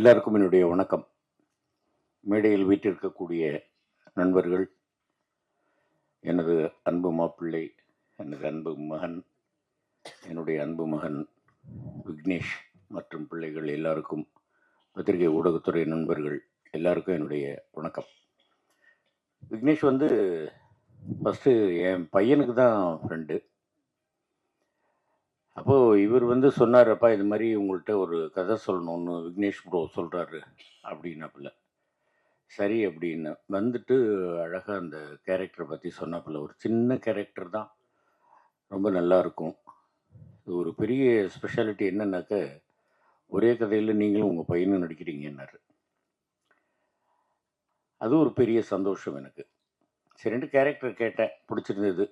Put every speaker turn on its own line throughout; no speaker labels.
எல்லாருக்கும் என்னுடைய வணக்கம். மேடையில் வீற்றிருக்கக்கூடிய நண்பர்கள், எனது அன்பு மாப்பிள்ளை, எனது அன்பு மகன், என்னுடைய அன்பு மகன் விக்னேஷ் மற்றும் பிள்ளைகள் எல்லாருக்கும், பத்திரிகை ஊடகத்துறை நண்பர்கள் எல்லாருக்கும் என்னுடைய வணக்கம். விக்னேஷ் ஃபஸ்ட்டு என் பையனுக்கு தான் ஃப்ரெண்டு. அப்போது இவர் சொன்னார், அப்பா இது மாதிரி உங்கள்கிட்ட ஒரு கதை சொல்லணும்னு விக்னேஷ் ப்ரோ சொல்கிறாரு அப்படின்னாப்புல. சரி அப்படின்னு அழகாக அந்த கேரக்டரை பற்றி சொன்னாப்புல. ஒரு சின்ன கேரக்டர் தான், ரொம்ப நல்லாயிருக்கும். ஒரு பெரிய ஸ்பெஷாலிட்டி என்னன்னாக்க, ஒரே கதையில் நீங்களும் உங்கள் பையனும் நடிக்கிறீங்கன்னாரு. அது ஒரு பெரிய சந்தோஷம் எனக்கு. சரி, 2 கேரக்டர் கேட்டேன், பிடிச்சிருந்தது.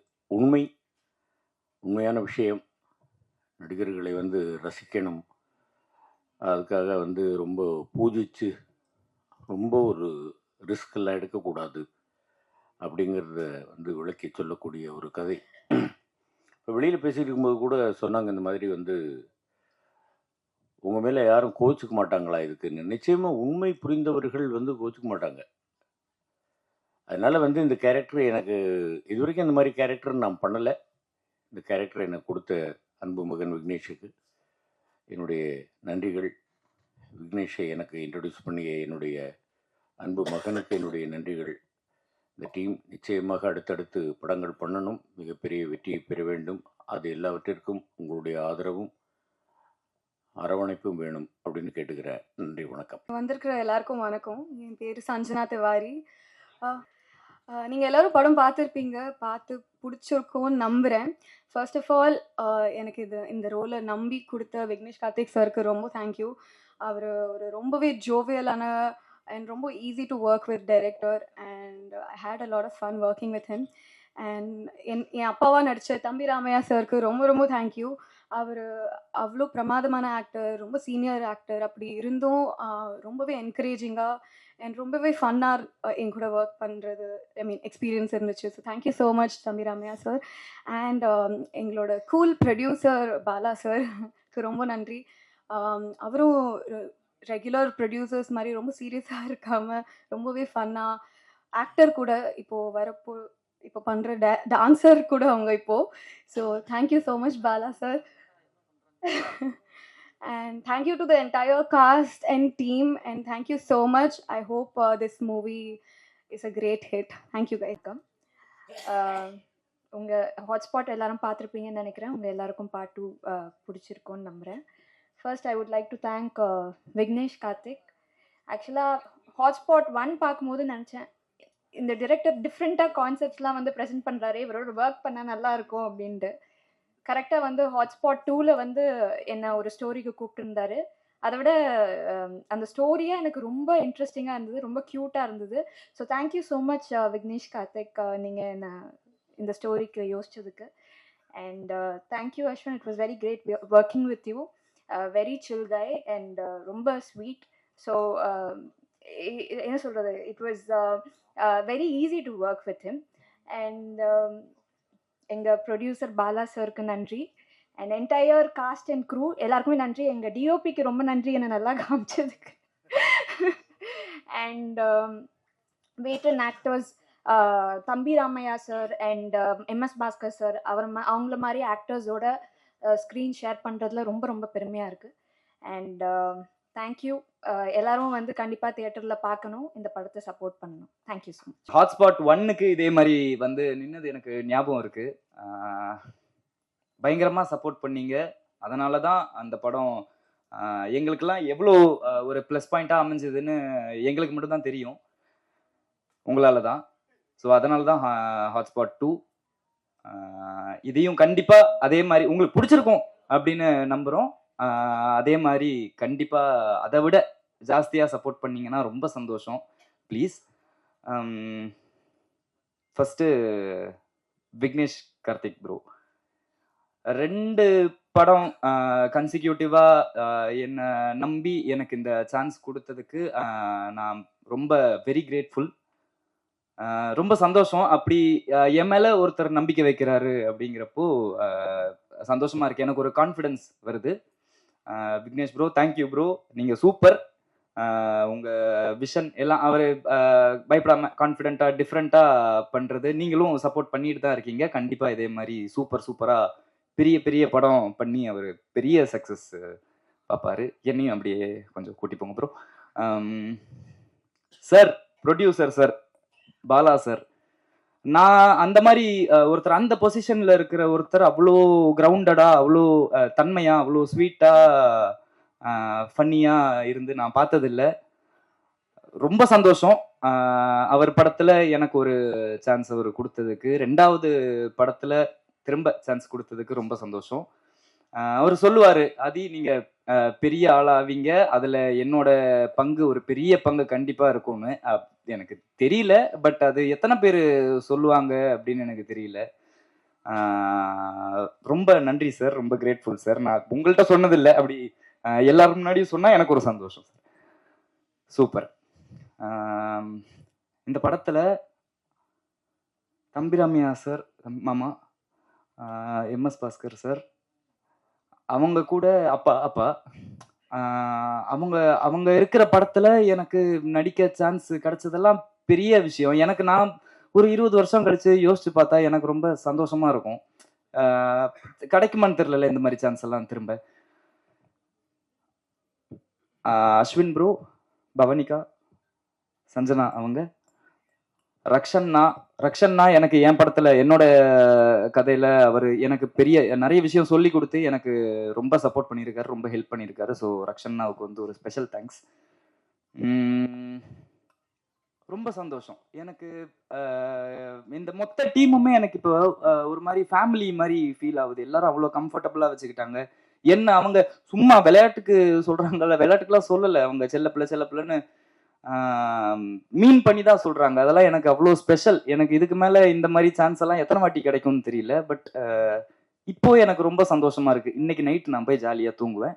உண்மையான விஷயம். நடிகர்களை ரசிக்கணும், அதுக்காக ரொம்ப பூஜிச்சு ரொம்ப ஒரு ரிஸ்கெல்லாம் எடுக்கக்கூடாது அப்படிங்கிறத விளக்கி சொல்லக்கூடிய ஒரு கதை. இப்போ வெளியில் பேசிகிட்டு இருக்கும்போது கூட சொன்னாங்க, இந்த மாதிரி உங்கள் மேலே யாரும் கோச்சிக்க மாட்டாங்களா இதுக்குன்னு. நிச்சயமாக உண்மை புரிந்தவர்கள் கோச்சிக்க மாட்டாங்க. அதனால் இந்த கேரக்டர் எனக்கு இது வரைக்கும் இந்த மாதிரி கேரக்டர் நான் பண்ணலை. இந்த கேரக்டர் எனக்கு கொடுத்த அன்பு மகன் விக்னேஷுக்கு என்னுடைய நன்றிகள். விக்னேஷை எனக்கு இன்ட்ரடியூஸ் பண்ணிய என்னுடைய அன்பு மகனுக்கு என்னுடைய நன்றிகள். இந்த டீம் நிச்சயமாக அடுத்தடுத்து படங்கள் பண்ணணும், மிகப்பெரிய வெற்றியை பெற வேண்டும். அது எல்லாவற்றிற்கும் உங்களுடைய ஆதரவும் அரவணைப்பும் வேணும் அப்படின்னு கேட்டுக்கிறேன். நன்றி, வணக்கம்.
வந்திருக்கிற எல்லாருக்கும் வணக்கம். என் பேர் சஞ்சனா திவாரி. நீங்கள் எல்லோரும் படம் பார்த்துருப்பீங்க, பார்த்து பிடிச்சிருக்கோன்னு நம்புகிறேன். ஃபர்ஸ்ட் ஆஃப் ஆல் எனக்கு இந்த ரோலை நம்பி கொடுத்த விக்னேஷ் கார்த்திக் சாருக்கு ரொம்ப தேங்க்யூ. அவர் ஒரு ரொம்பவே ஜோவியலான அண்ட் ரொம்ப easy to work with director, and I had a lot of fun working with him. And என் அப்பாவாக நடித்த தம்பி ராமையா சாருக்கு ரொம்ப ரொம்ப தேங்க்யூ. அவர் அவ்வளோ பிரமாதமான ஆக்டர், ரொம்ப சீனியர் ஆக்டர். அப்படி இருந்தும் ரொம்பவே என்கரேஜிங்காக அண்ட் ரொம்பவே ஃபன்னாக என் கூட ஒர்க் பண்ணுறது எக்ஸ்பீரியன்ஸ் இருந்துச்சு. ஸோ தேங்க்யூ ஸோ மச் தம்பி ராமையா சார். அண்ட் எங்களோட கூல் ப்ரொடியூசர் பாலா சாருக்கு ரொம்ப நன்றி. அவரும் ரெகுலர் ப்ரொடியூசர்ஸ் மாதிரி ரொம்ப சீரியஸாக இருக்காமல் ரொம்பவே ஃபன்னாக ஆக்டர் கூட இப்போ பண்ணுற டான்ஸர் கூட அவங்க இப்போது. So thank you so much Bala sir. And thank you to the entire cast and team, and thank you so much. I hope this movie is a great hit. Thank you guys. உங்கள் hotspot எல்லாரும் பார்த்துருப்பீங்கன்னு நினைக்கிறேன். உங்கள் எல்லாருக்கும் part 2 பிடிச்சிருக்கோன்னு நம்புகிறேன். First I would like to thank Vignesh Karthik. ஆக்சுவலாக hotspot 1 பார்க்கும்போது நினச்சேன், இந்த டிரெக்டர் டிஃப்ரெண்ட்டாக கான்செப்ட்ஸ்லாம் ப்ரெசென்ட் பண்ணுறாரு, இவரோட ஒர்க் பண்ணால் நல்லாயிருக்கும் அப்படின்ட்டு. கரெக்டாக ஹாட்ஸ்பாட் 2ல் என்னை ஒரு ஸ்டோரிக்கு கூப்பிட்டுருந்தாரு. அதை விட அந்த ஸ்டோரியே எனக்கு ரொம்ப இன்ட்ரெஸ்டிங்காக இருந்தது, ரொம்ப க்யூட்டாக இருந்தது. So thank you so much Vignesh Karthik, நீங்கள் என்ன இந்த ஸ்டோரிக்கு யோசிச்சதுக்கு. And thank you Ashwin, it was very great working with you. Very chill guy and ரொம்ப ஸ்வீட். ஸோ என்ன சொல்கிறது, it was very easy to work with him. And எங்கள் ப்ரொடியூசர் பாலா சாருக்கு நன்றி. And entire cast and crew எல்லாருக்குமே நன்றி. எங்கள் டிஓபிக்கு ரொம்ப நன்றி, என்னை நல்லா காமிச்சதுக்கு. அண்ட் வெயிட்டன் ஆக்டர்ஸ் தம்பி Ramaiah sir and MS Bhaskar sir, அவங்கள மாதிரி ஆக்டர்ஸோட ஸ்க்ரீன் ஷேர் பண்ணுறதுல ரொம்ப ரொம்ப பெருமையாக இருக்குது. And thank you. எல்லாரும் கண்டிப்பாக தியேட்டரில் பார்க்கணும், இந்த படத்தை சப்போர்ட் பண்ணணும். Thank you so much.
ஹாட்ஸ்பாட் 1க்கு இதே மாதிரி நின்னது எனக்கு ஞாபகம் இருக்குது. பயங்கரமாக சப்போர்ட் பண்ணீங்க. அதனால தான் அந்த படம் எங்களுக்கெல்லாம் எவ்வளோ ஒரு ப்ளஸ் பாயிண்ட்டாக அமைஞ்சதுன்னு எங்களுக்கு மட்டும்தான் தெரியும், உங்களால் தான். ஸோ அதனால தான் ஹாட்ஸ்பாட் 2 இதையும் கண்டிப்பாக அதே மாதிரி உங்களுக்கு பிடிச்சிருக்கும் அப்படின்னு நம்புகிறோம். அதே மாதிரி கண்டிப்பாக அதை விட ஜாஸ்தியாக சப்போர்ட் பண்ணிங்கன்னா ரொம்ப சந்தோஷம். Please. First Vignesh Karthik bro 2 படம் கன்சிக்யூட்டிவாக என்னை நம்பி எனக்கு இந்த சான்ஸ் கொடுத்ததுக்கு நான் ரொம்ப வெரி கிரேட்ஃபுல். ரொம்ப சந்தோஷம். அப்படி என் மேலே ஒருத்தர் நம்பிக்கை வைக்கிறாரு அப்படிங்கிறப்போ சந்தோஷமாக இருக்குது. எனக்கு ஒரு கான்ஃபிடென்ஸ் வருது. விக்னேஷ் ப்ரோ, தேங்க்யூ ப்ரோ, நீங்கள் சூப்பர். உங்கள் விஷன் எல்லாம் அவர் பயப்படாமல் கான்ஃபிடென்ட்டாக டிஃப்ரெண்ட்டாக பண்ணுறது நீங்களும் சப்போர்ட் பண்ணிட்டு தான் இருக்கீங்க. கண்டிப்பாக இதே மாதிரி சூப்பராக பெரிய பெரிய படம் பண்ணி அவர் பெரிய சக்ஸஸ் பார்ப்பாரு. என்னையும் அப்படியே கொஞ்சம் கூட்டி போங்க bro. Sir, producer sir, Bala sir, நான் அந்த மாதிரி ஒருத்தர் அந்த பொசிஷனில் இருக்கிற ஒருத்தர் அவ்வளோ கிரவுண்டடாக, அவ்வளோ தன்மையாக, அவ்வளோ ஸ்வீட்டாக, ஃபன்னியாக இருந்து நான் பார்த்ததில்ல. ரொம்ப சந்தோஷம். அவர் படத்தில் எனக்கு ஒரு சான்ஸ் அவர் கொடுத்ததுக்கு, 2வது படத்தில் திரும்ப சான்ஸ் கொடுத்ததுக்கு ரொம்ப சந்தோஷம். அவர் சொல்லுவார், அதி நீங்கள் பெரிய ஆளாவீங்க, அதில் என்னோட பங்கு ஒரு பெரிய பங்கு கண்டிப்பாக இருக்கும்னு. எனக்கு தெரியல, பட் அது எத்தனை பேர் சொல்லுவாங்க அப்படின்னு எனக்கு தெரியல. ரொம்ப நன்றி சார், ரொம்ப கிரேட்ஃபுல் சார். நான் உங்கள்கிட்ட சொன்னதில்லை, அப்படி எல்லாரும் முன்னாடியும் சொன்னால் எனக்கு ஒரு சந்தோஷம் சார். சூப்பர். இந்த படத்தில் தம்பிராமையா சார், மாமா, எம்எஸ் பாஸ்கர் சார், அவங்க கூட அப்பா அவங்க இருக்கிற படத்தில் எனக்கு நடிக்க சான்ஸ் கிடைச்சதெல்லாம் பெரிய விஷயம். எனக்கு நான் ஒரு 20 வருஷம் கழிச்சு யோசிச்சு பார்த்தா எனக்கு ரொம்ப சந்தோஷமா இருக்கும். கிடைக்குமான்னு தெரியல இந்த மாதிரி சான்ஸ் எல்லாம் திரும்ப. அஸ்வின் ப்ரோ, பவனிகா, சஞ்சனா, அவங்க ரக்ஷன்னா எனக்கு என் படத்துல என்னோட கதையில அவர் எனக்கு நிறைய விஷயம் சொல்லி கொடுத்து எனக்கு ரொம்ப சப்போர்ட் பண்ணியிருக்காரு, ரொம்ப ஹெல்ப் பண்ணியிருக்காரு. ஸோ ரக்ஷன்னாவுக்கு வந்து ஒரு ஸ்பெஷல் தேங்க்ஸ். ரொம்ப சந்தோஷம் எனக்கு. இந்த மொத்த டீமுமே எனக்கு இப்போ ஒரு மாதிரி ஃபேமிலி மாதிரி ஃபீல் ஆகுது. எல்லாரும் அவ்வளோ கம்ஃபர்டபுளாக வச்சுக்கிட்டாங்க. என்ன அவங்க சும்மா விளையாட்டுக்கு சொல்றாங்கல்ல, விளையாட்டுக்கெல்லாம் சொல்லலை, அவங்க செல்லப்பிள்ளைன்னு மீன் பண்ணி தான் சொல்றாங்க. அதெல்லாம் எனக்கு அவ்வளோ ஸ்பெஷல். எனக்கு இதுக்கு மேலே இந்த மாதிரி சான்ஸ் எல்லாம் எத்தனை வாட்டி கிடைக்கும்னு தெரியல. பட் இப்போ எனக்கு ரொம்ப சந்தோஷமா இருக்கு. இன்னைக்கு நைட் நான் போய் ஜாலியாக தூங்குவேன்.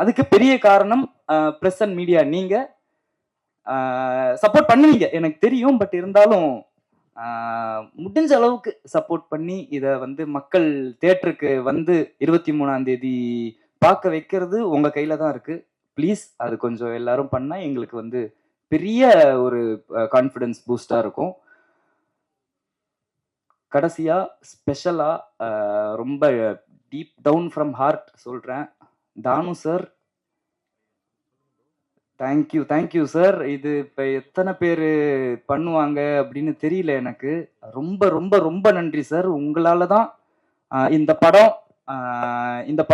அதுக்கு பெரிய காரணம் ப்ரெஸ் அண்ட் மீடியா. நீங்க சப்போர்ட் பண்ணுவீங்க எனக்கு தெரியும். பட் இருந்தாலும் முடிஞ்ச அளவுக்கு சப்போர்ட் பண்ணி இதை வந்து மக்கள் தியேட்டருக்கு வந்து 23ஆம் தேதி பார்க்க வைக்கிறது உங்க கையில தான் இருக்கு. ப்ளீஸ் அது கொஞ்சம் எல்லாரும் பண்ணா எங்களுக்கு வந்து பெரிய ஒரு கான்ஃபிடன்ஸ் பூஸ்டா இருக்கும். கடைசியா ஸ்பெஷலா ரொம்ப டீப் டவுன் ஃப்ரம் ஹார்ட் சொல்றேன், தானு சார், தேங்க்யூ சார். இது இப்போ எத்தனை பேர் பண்ணுவாங்க அப்படின்னு தெரியல எனக்கு. ரொம்ப ரொம்ப ரொம்ப நன்றி சார். உங்களால தான் இந்த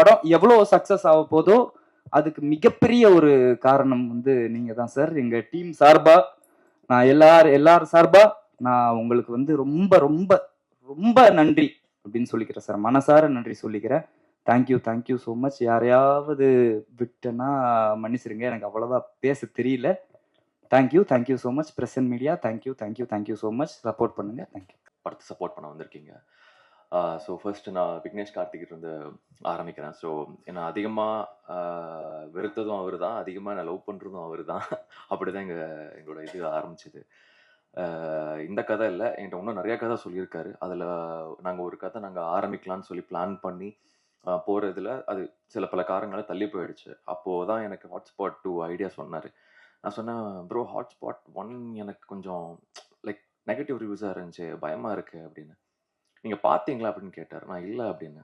படம் எவ்வளோ சக்ஸஸ் ஆக போதோ அதுக்கு மிகப்பெரிய ஒரு காரணம் வந்து நீங்க தான் சார். எங்க டீம் சார்பா, நான் எல்லாரும் சார்பா நான் உங்களுக்கு வந்து ரொம்ப ரொம்ப ரொம்ப நன்றி அப்படின்னு சொல்லிக்கிறேன் சார். மனசார நன்றி சொல்லிக்கிறேன். Thank you so much. யாரையாவது விட்டேன்னா மன்னிச்சிருங்க, எனக்கு அவ்வளோவா பேச தெரியல. Thank you so much. Press and media, thank you so much. Support பண்ணுங்க. தேங்க்யூ.
படத்தை சப்போர்ட் பண்ண வந்திருக்கீங்க. ஸோ ஃபர்ஸ்ட் நான் விக்னேஷ் கார்த்திகிட்ட இருந்து ஆரம்பிக்கிறேன். ஸோ என்னை அதிகமாக வெறுத்ததும் அவர் தான், அதிகமாக நான் லவ் பண்ணுறதும் அவர் தான். அப்படி தான் எங்களோட இது ஆரம்பிச்சிது. இந்த கதை இல்லை, என்கிட்ட இன்னும் நிறையா கதை சொல்லியிருக்காரு. அதில் நாங்கள் ஒரு கதை ஆரம்பிக்கலான்னு சொல்லி பிளான் பண்ணி போகிறதுல அது பல காரணங்களால் தள்ளி போயிடுச்சு. அப்போது தான் எனக்கு ஹாட்ஸ்பாட் 2 ஐடியா சொன்னார். நான் சொன்னேன், ப்ரோ ஹாட்ஸ்பாட் 1 எனக்கு கொஞ்சம் லைக் நெகட்டிவ் ரிவ்யூஸாக இருந்துச்சு, பயமாக இருக்குது அப்படின்னு. நீங்கள் பார்த்தீங்களா அப்படின்னு கேட்டார். நான் இல்லை அப்படின்னு.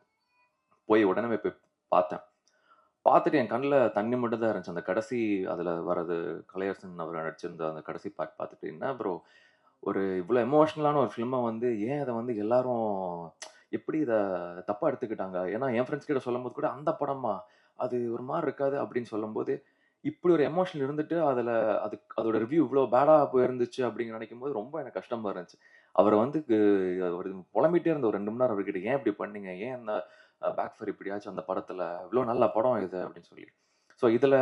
போய் உடனே போய் பார்த்துட்டு என் கண்ணில் தண்ணி மட்டும் தான் இருந்துச்சு. அந்த கடைசி அதில் வர்றது கலையரசன் அவர் நடிச்சிருந்த அந்த கடைசி பார்ட் பார்த்துட்டு, என்ன ப்ரோ ஒரு இவ்வளோ எமோஷ்னலான ஒரு ஃபிலிமை வந்து ஏன் அதை வந்து எல்லாரும் எப்படி இதை தப்பாக எடுத்துக்கிட்டாங்க? ஏன்னா என் ஃப்ரெண்ட்ஸ் கிட்ட சொல்லும் போது கூட அந்த படமா அது ஒரு மாதிரி இருக்காது அப்படின்னு சொல்லும்போது, இப்படி ஒரு எமோஷனல் இருந்துட்டு அதோட ரிவ்யூ இவ்வளோ பேடாக போயிருந்துச்சு அப்படின்னு நினைக்கும் போது ரொம்ப எனக்கு கஷ்டமாக இருந்துச்சு. அவரை வந்து அவர் புலம்பிட்டே இருந்த ஒரு 2 மணி நேரம் அவர்கிட்ட, ஏன் இப்படி பண்ணீங்க, ஏன் அந்த பேக் ஃபயர் இப்படியாச்சும் அந்த படத்தில் இவ்வளோ நல்ல படம் இது அப்படின்னு சொல்லி. ஸோ இதில்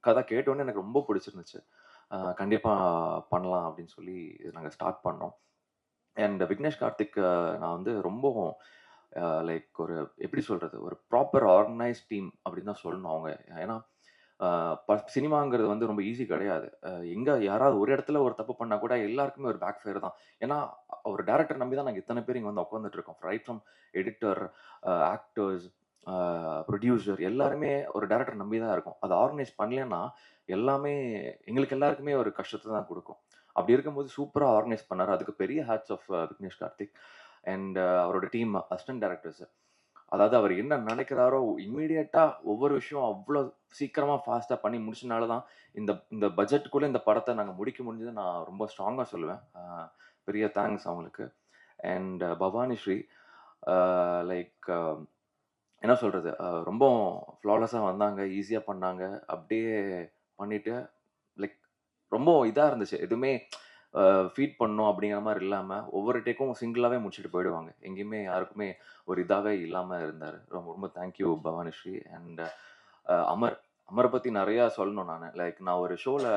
கதை கேட்டோன்னே எனக்கு ரொம்ப பிடிச்சிருந்துச்சு. கண்டிப்பாக பண்ணலாம் அப்படின்னு சொல்லி நாங்கள் ஸ்டார்ட் பண்ணோம். அண்ட் விக்னேஷ் கார்த்திக் நான் வந்து ரொம்பவும் லைக் ஒரு எப்படி சொல்கிறது, ஒரு ப்ராப்பர் ஆர்கனைஸ் டீம் அப்படின்னு தான் சொல்லணும் அவங்க. ஏன்னா சினிமாங்கிறது வந்து ரொம்ப ஈஸி கிடையாது. எங்கே யாராவது ஒரு இடத்துல ஒரு தப்பு பண்ணால் கூட எல்லாருக்குமே ஒரு பேக் ஃபயர் தான். ஏன்னா ஒரு டேரக்டர் நம்பி தான் நாங்கள் இத்தனை பேர் இங்கே வந்து உட்காந்துட்டு இருக்கோம். Right from editor, actors, producer எல்லாருமே ஒரு டேரக்டர் நம்பி தான் இருக்கும். அதை ஆர்கனைஸ் பண்ணலன்னா எல்லாமே எங்களுக்கு எல்லாருக்குமே ஒரு கஷ்டத்தை தான் கொடுக்கும். அப்படி இருக்கும்போது சூப்பராக ஆர்கனைஸ் பண்ணார். அதுக்கு பெரிய heads of Vignesh Karthik and அவரோட டீம் அசிஸ்டன்ட் டேரக்டர்ஸ். அதாவது அவர் என்ன நினைக்கிறாரோ இம்மீடியட்டாக ஒவ்வொரு விஷயம் அவ்வளோ சீக்கிரமாக ஃபாஸ்ட்டாக பண்ணி முடிச்சனால தான் இந்த இந்த பட்ஜெட்டுக்குள்ளே இந்த படத்தை நாங்கள் முடிக்க முடிஞ்சது நான் ரொம்ப ஸ்ட்ராங்காக சொல்லுவேன். பெரிய தேங்க்ஸ் அவங்களுக்கு. அண்ட் பவானி ஸ்ரீ லைக் என்ன சொல்கிறது, ரொம்ப ஃப்ளாலஸாக வந்தாங்க, ஈஸியாக பண்ணாங்க, அப்படியே பண்ணிவிட்டு லைக் ரொம்ப இதாக இருந்துச்சு. எதுவுமே ஃபீட் பண்ணணும் அப்படிங்கிற மாதிரி இல்லாமல் ஒவ்வொரு டேக்கும் சிங்கிளாகவே முடிச்சுட்டு போயிடுவாங்க. எங்கேயுமே யாருக்குமே ஒரு இதாகவே இல்லாமல் இருந்தார். ரொம்ப ரொம்ப தேங்க்யூ பவானிஸ்ரீ. அண்ட் அமரை பற்றி நிறையா சொல்லணும். நான் ஒரு ஷோவில்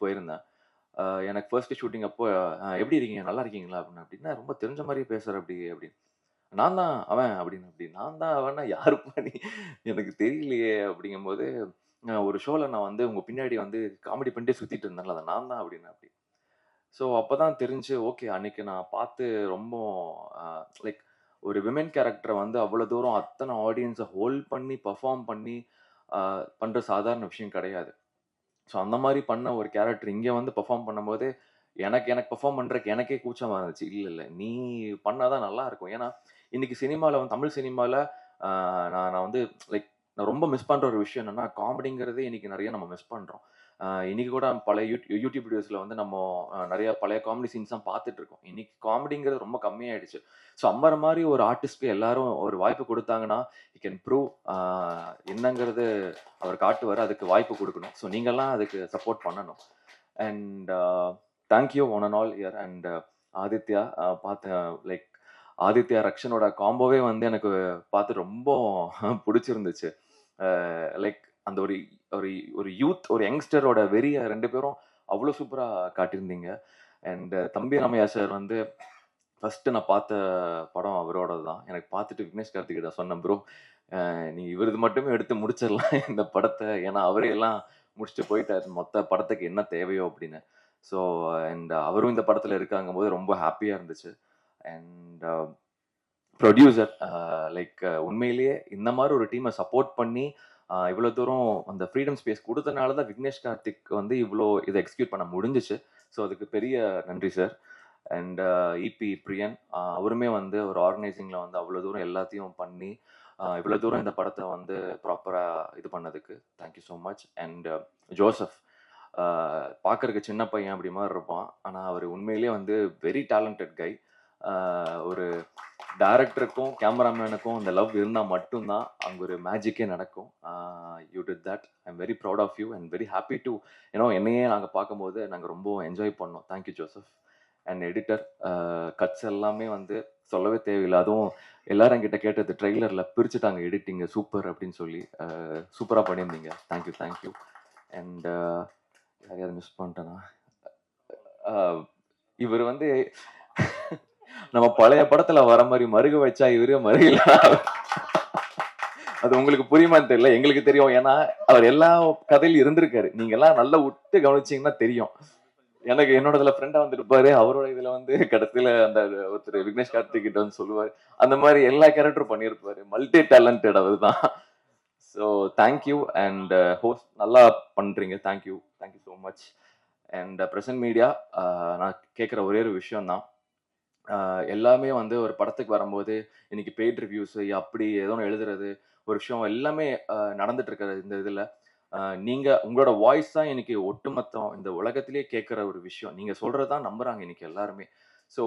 போயிருந்தேன். எனக்கு ஃபர்ஸ்ட் ஷூட்டிங் அப்போ எப்படி இருக்கீங்க, நல்லா இருக்கீங்களா அப்படின்னா ரொம்ப தெரிஞ்ச மாதிரியே பேசுகிற அப்படின்னு. நான் தான் அவன் அப்படி நான் தான் அவன்னா யாருப்பா நீ, எனக்கு தெரியலையே அப்படிங்கும்போது ஒரு ஷோவில் நான் வந்து உங்கள் பின்னாடி வந்து காமெடி பண்ணிட்டே சுற்றிட்டு இருந்தேன்ல, அதை நான் தான் அப்படி. ஸோ அப்போ தான் தெரிஞ்சு ஓகே, அன்னைக்கு நான் பார்த்து ரொம்ப லைக் ஒரு விமென் கேரக்டரை வந்து அவ்வளோ தூரம் அத்தனை ஆடியன்ஸை ஹோல்ட் பண்ணி பர்ஃபார்ம் பண்ணி பண்ணுற சாதாரண விஷயம் கிடையாது. ஸோ அந்த மாதிரி பண்ண ஒரு கேரக்டர் இங்கே வந்து பர்ஃபார்ம் பண்ணும்போது எனக்கு பர்ஃபார்ம் பண்ணுறதுக்கு எனக்கே கூச்சமாக இருந்துச்சு. இல்லை நீ பண்ணாதான் நல்லா இருக்கும். ஏன்னா இன்னைக்கு சினிமாவில் வந்து தமிழ் சினிமாவில் நான் வந்து லைக் நான் ரொம்ப மிஸ் பண்ணுற ஒரு விஷயம் என்னென்னா காமெடிங்கிறது இன்னைக்கு நிறைய நம்ம மிஸ் பண்ணுறோம். இன்னைக்கு கூட பல யூடியூப் வீடியோஸில் வந்து நம்ம நிறைய பழைய காமெடி சீன்ஸ் தான் பார்த்துட்டு இருக்கோம். இன்னைக்கு காமெடிங்கிறது ரொம்ப கம்மியாயிடுச்சு. ஸோ அம்மர் மாதிரி ஒரு ஆர்டிஸ்ட்க்கு எல்லாரும் ஒரு வாய்ப்பு கொடுத்தாங்கன்னா யூ கேன் ப்ரூவ் என்னங்கிறது அவர் காட்டுவார். அதுக்கு வாய்ப்பு கொடுக்கணும். ஸோ நீங்கள்லாம் அதுக்கு சப்போர்ட் பண்ணணும். And thank you one and all year. And Aditya பார்த்தேன், லைக் ஆதித்யா ரக்ஷனோட காம்போவே வந்து எனக்கு பார்த்து ரொம்ப பிடிச்சிருந்துச்சு. லைக் அந்த ஒரு ஒரு ஒரு யூத் ஒரு யங்ஸ்டரோட வெறிய ரெண்டு பேரும் அவ்வளோ சூப்பராக காட்டியிருந்தீங்க. அண்ட் தம்பி ராமையா சார் வந்து ஃபஸ்ட்டு நான் பார்த்த படம் அவரோட தான். எனக்கு பார்த்துட்டு விக்னேஷ் கார்த்திகிட்ட சொன்னேன், ப்ரோ நீ இவரது மட்டுமே எடுத்து முடிச்சிடலாம் இந்த படத்தை, ஏன்னா அவரே எல்லாம் முடிச்சுட்டு போயிட்டார், மொத்த படத்துக்கு என்ன தேவையோ அப்படின்னு. ஸோ அண்ட் அவரும் இந்த படத்தில் இருக்காங்கும் போது ரொம்ப ஹாப்பியாக இருந்துச்சு. அண்ட் ப்ரொடியூசர் லைக் உண்மையிலேயே இந்த மாதிரி ஒரு டீமை சப்போர்ட் பண்ணி இவ்வளோ தூரம் அந்த ஃப்ரீடம் ஸ்பேஸ் கொடுத்தனால தான் விக்னேஷ் கார்த்திக் வந்து இவ்வளோ இதை எக்ஸிக்யூட் பண்ண முடிஞ்சிச்சு. ஸோ அதுக்கு பெரிய நன்றி சார். அண்ட் இபி பிரியன் அவருமே வந்து ஒரு ஆர்கனைசிங்கில் வந்து அவ்வளோ தூரம் எல்லாத்தையும் பண்ணி இவ்வளோ தூரம் இந்த படத்தை வந்து ப்ராப்பராக இது பண்ணதுக்கு thank you so much. And Joseph பார்க்கறதுக்கு சின்ன பையன் அப்படி மாதிரி இருப்பான், ஆனால் அவர் உண்மையிலேயே வந்து வெரி டேலண்டட் கை. ஒரு டைரக்டருக்கும் கேமராமேனுக்கும் அந்த லவ் இருந்தால் மட்டும்தான் அங்கே ஒரு மேஜிக்கே நடக்கும். You did that. I am very proud of you and very happy to என்னையே நாங்கள் பார்க்கும்போது நாங்கள் ரொம்ப என்ஜாய் பண்ணோம். Thank you Joseph. And editor cuts எல்லாமே வந்து சொல்லவே தேவையில்லை. அதுவும் எல்லாரும் என்கிட்ட கேட்டது ட்ரெய்லரில் பிரிச்சுட்டாங்க எடிட்டிங்கு சூப்பர் அப்படின்னு சொல்லி சூப்பராக பண்ணியிருந்தீங்க. தேங்க்யூ. அண்ட் யாரையாவது மிஸ் பண்ணிட்டேன்னா இவர் வந்து நம்ம பழைய படத்துல வர மாதிரி மருக வச்சா இவரே மருகல, அது உங்களுக்கு புரியுமான்னு தெரியல, எங்களுக்கு தெரியும். ஏன்னா அவர் எல்லா கதையிலும் இருந்திருக்காரு. நீங்க எல்லாம் நல்லா விட்டு கவனிச்சீங்கன்னா தெரியும். எனக்கு என்னோட இதுல ஃப்ரெண்டா வந்துருப்பாரு, அவரோட இதுல வந்து கடைசியில அந்த ஒருத்தர் விக்னேஷ் கார்த்திக் கிட்ட வந்து சொல்லுவாரு. அந்த மாதிரி எல்லா கேரக்டரும் பண்ணியிருப்பாரு. மல்டி டேலண்டட் அவர் தான். So thank you. அண்ட் ஹோஸ்ட் நல்லா பண்றீங்க. Thank you so much. And present media நான் கேட்குற ஒரே ஒரு விஷயம் தான், எல்லாமே வந்து ஒரு படத்துக்கு வரும்போது இன்னைக்கு பெய்ட் ரிவ்யூஸ் அப்படி ஏதோ ஒன்று எழுதுறது ஒரு விஷயம் எல்லாமே நடந்துட்டு இருக்கிற இந்த இதில் நீங்கள் உங்களோட வாய்ஸ் தான் இன்னைக்கு ஒட்டுமொத்தம் இந்த உலகத்திலேயே கேட்குற ஒரு விஷயம். நீங்கள் சொல்கிறது தான் நம்புகிறாங்க இன்னைக்கு எல்லாருமே. ஸோ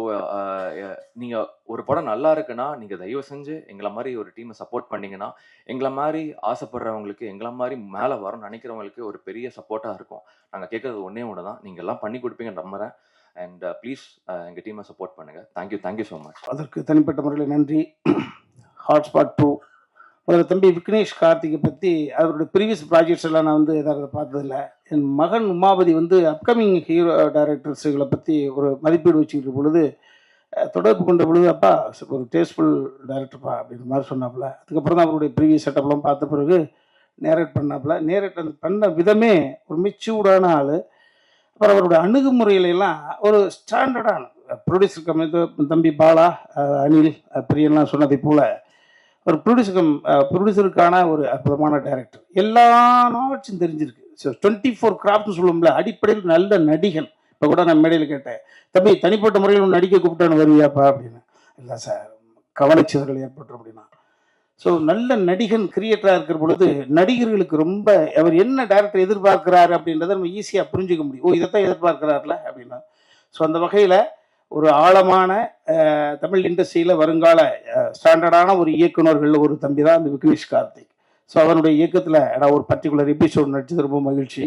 நீங்கள் ஒரு படம் நல்லா இருக்குன்னா நீங்கள் தயவு செஞ்சு எங்களை மாதிரி ஒரு டீமை சப்போர்ட் பண்ணிங்கன்னா எங்களை மாதிரி ஆசைப்படுறவங்களுக்கு எங்களை மாதிரி மேலே வரணும்னு நினைக்கிறவங்களுக்கு ஒரு பெரிய சப்போர்ட்டாக இருக்கும். நாங்கள் கேட்குறது ஒன்று தான், நீங்கள் எல்லாம் பண்ணி கொடுப்பீங்கன்னு நம்புகிறேன். அண்ட் ப்ளீஸ் எங்கள் டீமை சப்போர்ட் பண்ணுங்கள். Thank you so much.
அதற்கு தனிப்பட்ட முறையில் நன்றி. ஹாட்ஸ்பாட் 2 முதல்ல தம்பி விக்னேஷ் கார்த்திகை பற்றி அவருடைய ப்ரீவியஸ் ப்ராஜெக்ட்ஸ் எல்லாம் நான் வந்து எதாவது பார்த்ததில்லை. என் மகன் உமாபதி வந்து அப்கமிங் ஹீரோ டைரக்டர்ஸுகளை பற்றி ஒரு மதிப்பீடு வச்சுக்கிற பொழுது தொடர்பு கொண்ட பொழுது, அப்பா ஒரு டேஸ்ட்ஃபுல் டைரக்டர்ப்பா அப்படின்ற மாதிரி சொன்னாப்புல. அதுக்கப்புறம் தான் அவருடைய ப்ரீவியஸ் செட்டப்லாம் பார்த்த பிறகு நேரேட் பண்ணாப்புல. நேரேட் பண்ண விதமே ஒரு மெச்சூர்டான ஆள். அப்புறம் அவருடைய அணுகுமுறையிலெல்லாம் ஒரு ஸ்டாண்டர்டான ப்ரொடியூசர் தம்பி பாலா, அனில், பிரியன்லாம் சொன்னதை போல் ஒரு ப்ரொடியூசருக்கான ஒரு அற்புதமான டைரக்டர். எல்லா நாட்ஸும் தெரிஞ்சிருக்கு. ஸோ 24 கிராஃப்ட்னு சொல்லுவோம்ல, அடிப்படையில் நல்ல நடிகன். இப்போ கூட நான் மேடையில் கேட்டேன், தம்பி தனிப்பட்ட முறையில் ஒன்று நடிக்க கூப்பிட்டான்னு வருவியாப்பா அப்படின்னு. இல்லை சார், கவனச்சிதறல் ஏற்பட்டுரும் அப்படின்னா. ஸோ நல்ல நடிகன் கிரியேட்டராக இருக்கிற பொழுது நடிகர்களுக்கு ரொம்ப அவர் என்ன டைரக்டர் எதிர்பார்க்கிறாரு அப்படின்றத நம்ம ஈஸியாக புரிஞ்சுக்க முடியும். ஓ, இதைத்தான் எதிர்பார்க்கிறார்ல அப்படின்னா. ஸோ அந்த வகையில் ஒரு ஆழமான தமிழ் இண்டஸ்ட்ரியில் வருங்கால ஸ்டாண்டர்டான ஒரு இயக்குநர்களில் ஒரு தம்பி தான் அந்த விக்னேஷ் கார்த்திக். ஸோ அவனுடைய இயக்கத்தில் நான் ஒரு பர்டிகுலர் எபிசோட் நடிச்சது ரொம்ப மகிழ்ச்சி.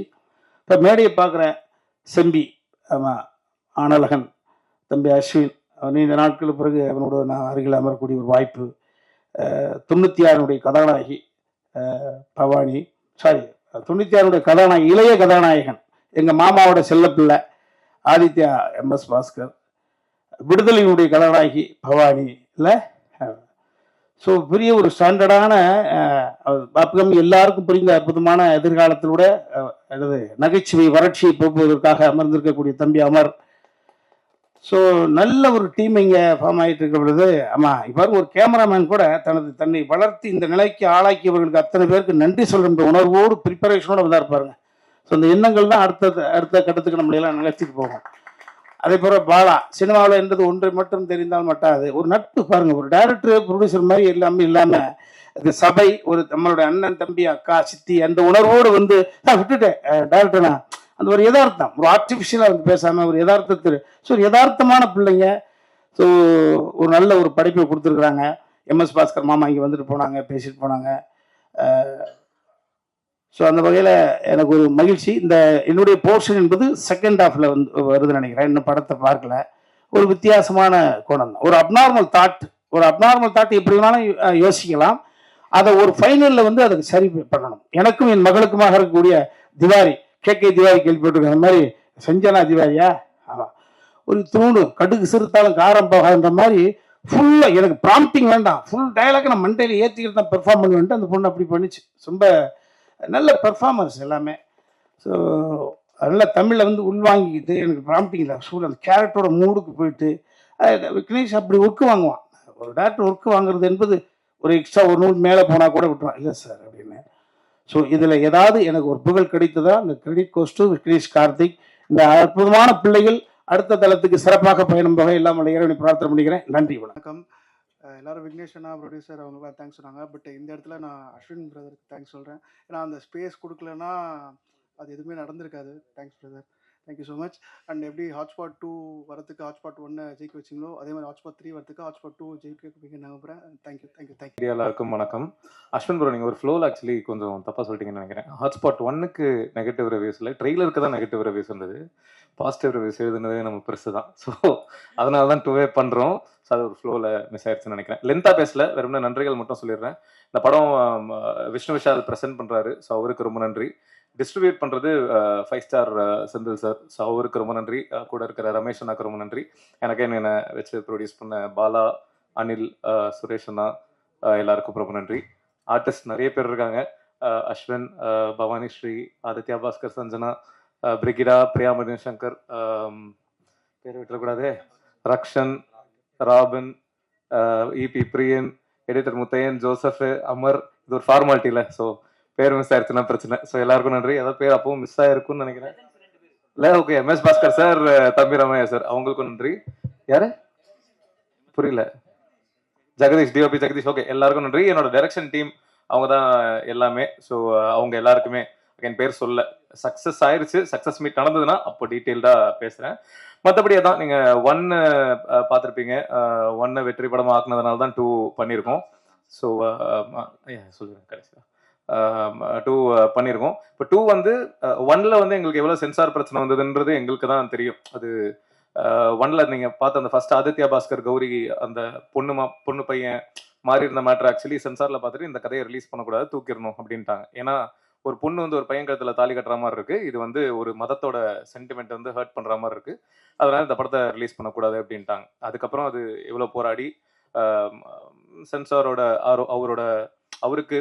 இப்போ மேடையை பார்க்குறேன், செம்பி, ஆமாம், ஆனலகன், தம்பி அஸ்வின், நீண்ட நாட்களுக்கு பிறகு அவனோட நான் அருகில் அமரக்கூடிய ஒரு வாய்ப்பு. 96 கதாநாயகி பவானி, 96 கதாநாயகி, இளைய கதாநாயகன் எங்கள் மாமாவோட செல்லப்பிள்ளை ஆதித்யா MS பாஸ்கர், விடுதலையினுடைய கதாநாயகி பவானி. இல்லை, ஸோ பெரிய ஒரு ஸ்டாண்டர்டான எல்லாருக்கும் புரிந்த அற்புதமான எதிர்காலத்திலூட அல்லது நகைச்சுவை வறட்சியை போக்குவதற்காக அமர்ந்திருக்கக்கூடிய தம்பி அமர். ஸோ நல்ல ஒரு டீம் இங்கே ஃபார்ம் ஆகிட்டு இருக்கிற பொழுது, ஆமாம், இப்போ ஒரு கேமராமேன் கூட தன்னை வளர்த்து இந்த நிலைக்கு ஆளாக்கியவர்களுக்கு அத்தனை பேருக்கு நன்றி சொல்கின்ற உணர்வோடு ப்ரிப்பரேஷனோடு வந்தால் இருப்பாருங்க. ஸோ அந்த எண்ணங்கள் தான் அடுத்த கட்டத்துக்கு நம்மளையெல்லாம் நிகழ்த்திட்டு போகும். அதே போல் பாலா, சினிமாவில் என்றது ஒன்றை மட்டும் தெரிந்தால் மட்டாது, ஒரு நட்பு பாருங்கள். ஒரு டைரக்டர் ப்ரொடியூசர் மாதிரி எல்லாமே இல்லாமல் இது சபை, ஒரு நம்மளுடைய அண்ணன் தம்பி அக்கா சித்தி அந்த உணர்வோடு வந்து விட்டுட்டேன் டைரக்டர்னா அந்த ஒரு யதார்த்தம், ஒரு ஆர்டிஃபிஷியலாக வந்து பேசாமல் ஒரு யதார்த்தத்தில். ஸோ ஒரு யதார்த்தமான பிள்ளைங்க. ஸோ ஒரு நல்ல ஒரு படைப்பை கொடுத்துருக்குறாங்க. MS பாஸ்கர் மாமா இங்கே வந்துட்டு போனாங்க, பேசிட்டு போனாங்க. ஸோ அந்த வகையில் எனக்கு ஒரு மகிழ்ச்சி. இந்த என்னுடைய போர்ஷன் என்பது செகண்ட் ஹாஃபில் வந்து வருதுன்னு நினைக்கிறேன். இன்னும் படத்தை பார்க்கல. ஒரு வித்தியாசமான கோணம் தான். ஒரு அப்நார்மல் தாட் எப்படி வேணாலும் யோசிக்கலாம். அதை ஒரு ஃபைனலில் வந்து அதுக்கு சரி பண்ணணும். எனக்கும் என் மகளுக்குமாக இருக்கக்கூடிய திவாரி, KK திவாரி கேள்விப்பட்டிருக்கேன். அந்த மாதிரி செஞ்சனா திவாரியா, ஆமாம், ஒரு தூண்டு கடுகு சிறுத்தாலும் காரம் போகாதுன்ற மாதிரி ஃபுல்லாக எனக்கு ப்ராம்ப்டிங் வேண்டாம், ஃபுல் டயலாக் நான் மண்டையில் ஏற்றிக்கிட்டு தான் பெர்ஃபார்ம் பண்ணுவேன்ட்டு அந்த பொண்ணு அப்படி பண்ணிச்சு. ரொம்ப நல்ல பெர்ஃபார்மன்ஸ் எல்லாமே. ஸோ அதனால் தமிழில் வந்து உள்வாங்கிக்கிட்டு எனக்கு ப்ராம்ப்டிங் இல்லை, அந்த கேரக்டரோட மூடுக்கு போயிட்டு விக்னேஷ் அப்படி ஒர்க்கு வாங்குவான். ஒரு டேரக்டர் ஒர்க்கு வாங்குறது என்பது ஒரு எக்ஸ்ட்ரா ஒரு நூல் மேலே போனால் கூட விட்டுருவான், இல்லை சார் அப்படின்னு. ஸோ இதில் ஏதாவது எனக்கு ஒரு புகழ் கிடைத்ததா, அந்த credit goes to Vignesh Karthik. இந்த அற்புதமான பிள்ளைகள் அடுத்த தளத்துக்கு சிறப்பாக பயணம் போக இல்லாமல் இறைவனை பிரார்த்தனை பண்ணிக்கிறேன். நன்றி, வணக்கம்.
எல்லாரும் விக்னேஷ் அண்ணா ப்ரொடியூசர் அவங்களுக்குலாம் தேங்க்ஸ் சொன்னாங்க. பட் இந்த இடத்துல நான் அஸ்வின் பிரதருக்கு தேங்க்ஸ் சொல்கிறேன். ஏன்னா அந்த ஸ்பேஸ் கொடுக்கலன்னா அது எதுவுமே நடந்திருக்காது. Thanks brother, thank you so much. And எப்படி ஹாட்ஸ்பாட் 2 வரதுக்கு ஹாட்ஸ்பாட் 1 ஜெயிக்க வச்சிங்களோ, அதே மாதிரி ஹாட்ஸ்பாட் 3 வரதுக்கு ஹாட்ஸ்பாட் 2 ஜெயிக்க வைக்க நம்புகிறேன். தேங்க்யூ.
எல்லாருக்கும் வணக்கம். அஸ்வின் ப்ரோ, நீங்கள் ஒரு ஃப்ளோவில் ஆக்சுவலி கொஞ்சம் தப்பாக சொல்லிட்டீங்கன்னு நினைக்கிறேன். ஹாட்ஸ்பாட் 1க்கு நெகட்டிவ் ரிவ்யூஸ் இல்லை, ட்ரெய்லருக்கு தான் நெகட்டிவ் ரிவ்யூஸ் இருந்தது. பாசிட்டிவ் ரிவ்யூஸ் எழுதுனதே நம்ம பெருசு தான். ஸோ அதனால தான் 2வே பண்ணுறோம். ஸோ அது ஒரு ஃப்ளோவில் மிஸ் ஆயிடுச்சுன்னு நினைக்கிறேன். லென்த்தாக பேசல, வெறும் நன்றிகள் மட்டும் சொல்லிடுறேன். இந்த படம் விஷ்ணு விஷால் ப்ரெசென்ட் பண்ணுறாரு. ஸோ அவருக்கு ரொம்ப நன்றி. டிஸ்ட்ரிபியூட் பண்ணுறது 5 ஸ்டார் செந்தில் சார். ஸோ அவருக்கு ரொம்ப நன்றி. கூட இருக்கிற ரமேஷ் அண்ணாக்கு ரொம்ப நன்றி. எனக்கு என்னை வச்சு ப்ரொடியூஸ் பண்ண பாலா, அனில், சுரேஷ் அண்ணா எல்லாருக்கும் ரொம்ப நன்றி. ஆர்டிஸ்ட் நிறைய பேர் இருக்காங்க. அஸ்வின், பவானி ஸ்ரீ, ஆதித்யா பாஸ்கர், சஞ்சனா, பிரிகிடா, பிரியா மதியம் சங்கர், பேர் விட்டுறக்கூடாது, ரக்ஷன், ராபின், EP பிரியன், எடிட்டர் முத்தையன், ஜோசப், அமர். இது ஒரு ஃபார்மாலிட்டி இல்லை, ஸோ பேர் மிஸ் ஆயிடுச்சுன்னா பிரச்சனை. ஸோ எல்லாருக்கும் நன்றி. ஏதாவது பேர் அப்பவும் மிஸ் ஆயிருக்கும்னு நினைக்கிறேன். இல்லை, ஓகே. MS பாஸ்கர் சார், தம்பி ரமையா சார், அவங்களுக்கும் நன்றி. யாரு புரியல? ஜெகதீஷ், DOP ஜெகதீஷ். ஓகே, எல்லாருக்கும் நன்றி. என்னோட டைரக்ஷன் டீம் அவங்க தான் எல்லாமே. ஸோ அவங்க எல்லாருக்குமே என் பேர் சொல்ல சக்ஸஸ் ஆயிருச்சு. சக்ஸஸ் மீட் நடந்ததுன்னா அப்போ டீட்டெயில்டாக பேசுகிறேன். மற்றபடி அதான், நீங்கள் 1 பார்த்துருப்பீங்க. 1 வெற்றி படமாக ஆக்குனதுனால தான் 2 பண்ணியிருக்கோம். ஸோ சொல்லுங்கள், கடைசியாக 2 பண்ணியிருக்கோம். இப்போ 2 வந்து 1ல் வந்து எங்களுக்கு எவ்வளோ சென்சார் பிரச்சனை வந்ததுன்றது எங்களுக்கு தான் தெரியும். அது 1ல் நீங்கள் பார்த்த அந்த ஃபர்ஸ்ட் ஆதித்யா பாஸ்கர் கௌரி அந்த பொண்ணு பையன் மாறி இருந்த மேட்ரு ஆக்சுவலி சென்சாரில் பார்த்துட்டு இந்த கதையை ரிலீஸ் பண்ணக்கூடாது, தூக்கிடணும் அப்படின்ட்டாங்க. ஏன்னா ஒரு பொண்ணு வந்து ஒரு பையன் கழுத்தில் தாலி கட்டுற மாதிரி இருக்கு. இது வந்து ஒரு மதத்தோட சென்டிமெண்ட் வந்து ஹர்ட் பண்ணுற மாதிரி இருக்கு. அதனால இந்த படத்தை ரிலீஸ் பண்ணக்கூடாது அப்படின்ட்டாங்க. அதுக்கப்புறம் அது எவ்வளோ போராடி சென்சாரோட அவருக்கு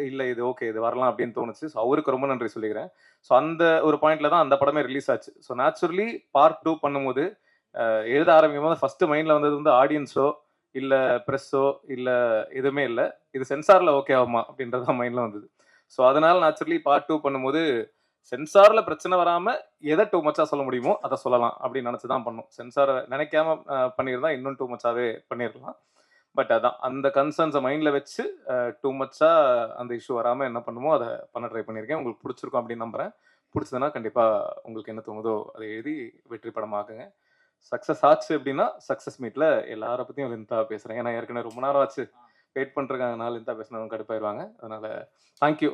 இல்லை இது ஓகே இது வரலாம் அப்படின்னு தோணுச்சு. ஸோ அவருக்கு ரொம்ப நன்றி சொல்லிக்கிறேன். ஸோ அந்த ஒரு பாயிண்ட்ல தான் அந்த படமே ரிலீஸ் ஆச்சு. ஸோ நேச்சுரலி பார்ட் 2 பண்ணும்போது எழுத ஆரம்பிக்கும் போது ஃபர்ஸ்ட் மைண்ட்ல வந்தது வந்து ஆடியன்ஸோ இல்லை ப்ரெஸ்ஸோ இல்லை எதுவுமே இல்லை, இது சென்சாரில் ஓகே ஆகுமா அப்படின்றத மைண்டில் வந்தது. ஸோ அதனால நேச்சுரலி பார்ட் 2 பண்ணும்போது சென்சாரில் பிரச்சனை வராமல் எதை டூ மச்சாக சொல்ல முடியுமோ அதை சொல்லலாம் அப்படின்னு நினச்சி தான் பண்ணோம். சென்சாரை நினைக்காம பண்ணியிருந்தா இன்னும் டூ மச்சாவே பண்ணிடலாம். பட் அதான் அந்த கன்சர்ன்ஸை மைண்டில் வச்சு டூ மச்சாக அந்த இஷ்யூ வராமல் என்ன பண்ணுமோ அதை பண்ண ட்ரை பண்ணியிருக்கேன். உங்களுக்கு பிடிச்சிருக்கும் அப்படின்னு நம்புகிறேன். பிடிச்சதுன்னா கண்டிப்பாக உங்களுக்கு என்ன தோணுதோ அதை எழுதி வெற்றி படமாக்குங்க. சக்ஸஸ் ஆச்சு அப்படின்னா சக்ஸஸ் மீட்டில் எல்லாரை பற்றியும் லென்த்தாக பேசுகிறேன். ஏன்னா ஏற்கனவே ரொம்ப நேரம் ஆச்சு வெயிட் பண்ணிருக்காங்க, லென்த்தாக பேசினவங்க கடுப்பாயிருவாங்க. அதனால் தேங்க்யூ.